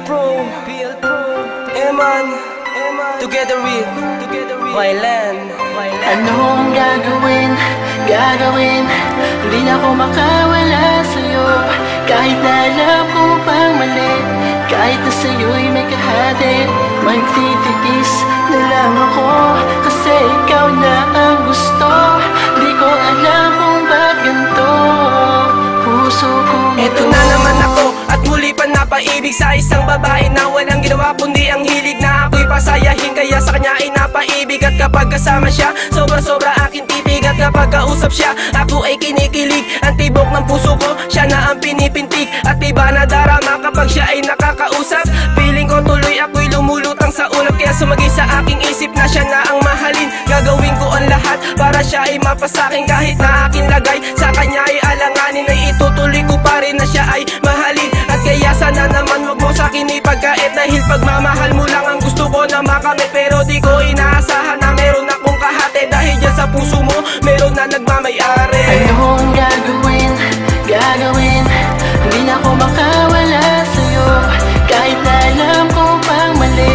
Pro, Eman, together with Violin. Anong gagawin? Hindi na ako makawala sa'yo. Kahit na alam ko pang mali, kahit na sa'yo'y may kahati, magtitiis na lang ako, kasi ikaw na ang gusto. Di ko alam kung ba't ganito puso kong ito. Eto na naman ako at muli pa napaibig sa isang babae na walang ginawa kundi ang hilig na ako'y pasayahin. Kaya sa kanya ay napaibig, at kapag kasama siya, sobra-sobra aking titig. At kapag kausap siya, ako ay kinikilig. Ang tibok ng puso ko, siya na ang pinipintig. At iba na darama kapag siya ay nakakausap. Feeling ko tuloy ako'y lumulutang sa ulap. Kaya sumagi sa aking isip na siya na ang mahalin. Gagawin ko ang lahat para siya ay mapasakin. Kahit na aking lagay sa kanya ay alanganin, ay itutuloy ko pa rin na siya ay mahalin. At kaya sana naman wag mo sa'kin ipagkait, dahil pagmamahal mo lang ang gusto ko na makamit. Pero di ko inaasahan na meron akong kahati, dahil dyan sa puso mo meron na nagmamayari. Anong gagawin? Hindi na ako makawala sa'yo. Kahit na alam ko pang mali,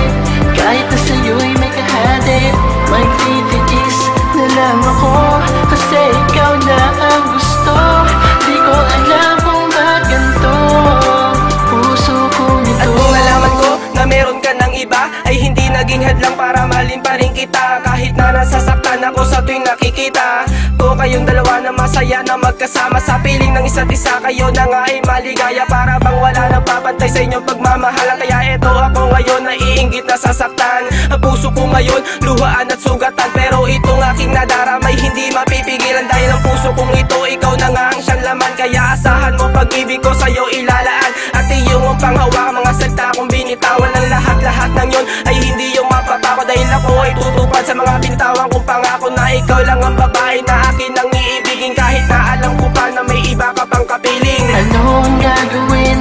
kahit na sa'yo'y may kahati, magtitiis na lang ako, kasi ikaw na ang gusto. Di ko alam kung ba't ganito puso kong ito. At kung nalaman ko na meron ka ng iba, ay hindi naging hadlang para mahalin pa rin kita. Kahit na nasasaktan ako sa tuwing nakikita ko kayong dalawa na masaya na magkasama sa piling ng isa't isa. Kayo na nga ay maligaya, para bang wala nang papantay sa inyong pagmamahalan. Kaya eto ako ngayon, naiinggit na sasaktan. Ang puso ko ngayon, luhaan at sugatan. Pero itong aking nadaramay hindi mapipigilan, dahil ang puso kong ito, ikaw na nga ang siyang laman. Kaya asahan mo pag-ibig ko sa'yo ilalaan, at iyong panghawak mga salita kong binitawan. Ng lahat ng yun ay hindi yung mapapako, dahil ako ay tutupad sa mga bintawan kong pangako na ikaw lang ang babae na akin ang iibigin. Kahit na alam ko pa na may iba ka pang kapiling. Anong gagawin?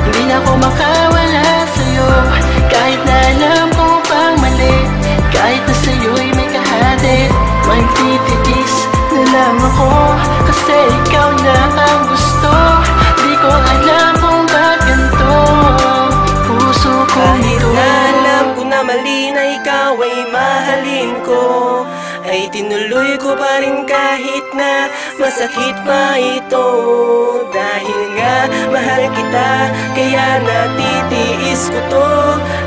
Hindi na ako makawala sa'yo. Kahit na alam ko pang mali, kahit na sa'yo'y may kahati, magtitiis na lang ako, kasi ikaw na ang gusto. Di ko alam kung ba't ganito puso kong ito. Kahit na alam ko na mali na ikaw ay mahalin ko, ay tinuloy ko pa rin kahit na masakit pa ito. Dahil nga mahal kita, kaya natitiis ko to.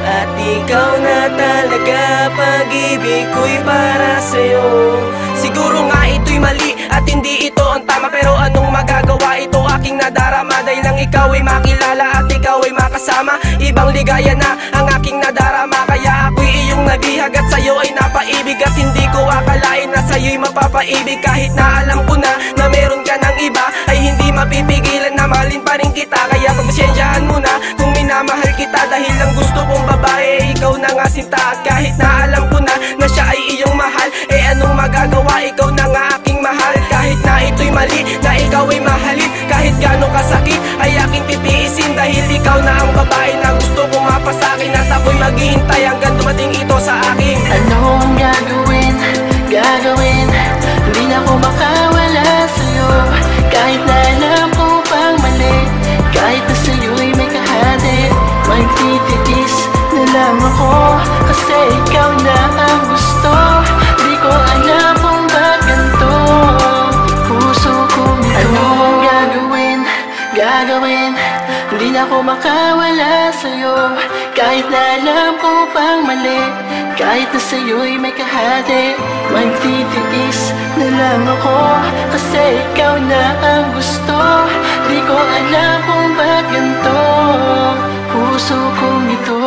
At ikaw na talaga, pag-ibig ko'y para sa'yo. Siguro nga ito'y mali at hindi ito ang tama, pero anong magagawa, ito aking nadarama. Dahil lang ikaw ay makilala at ikaw ay makasama, ibang ligaya na ang aking nadarama. Kaya ako'y iyong nabihag at sa'yo ay napaibig, at hindi ko akalain na sa'yo'y mapapaibig. Kahit na alam ko na meron ka ng iba, ay hindi mapipigilan na mahalin pa rin kita. Kaya pagpasensyahan mo na kung minamahal kita, dahil ang gusto kong babae ikaw na nga sinta. At kahit na alam ko na siya ay iyong mahal, eh anong magagawa, ikaw na nga aking mahal. Kahit na ito'y mali na ikaw ay mahalin, kahit gano'ng kasakit ay aking titiisin, dahil ikaw na ang babae na gusto kong mapasakin. At ako'y maghihintay hanggang dumating ito sa akin. Anong gagawin? Hindi na ako makawala sa'yo. Kahit na alam ko pang mali, kahit na sa'yo'y may kahati, magtitiis na lang ako, kasi ikaw na ang gusto. Di ko alam kung ba't ganito puso kong ito. Anong gagawin? Hindi na ako makawala sa'yo. Kahit na alam ko pang mali, kahit na sa'yo'y may kahati, magtitiis na lang ako, kasi ikaw na ang gusto. Di ko alam kung ba't ganito puso kong ito.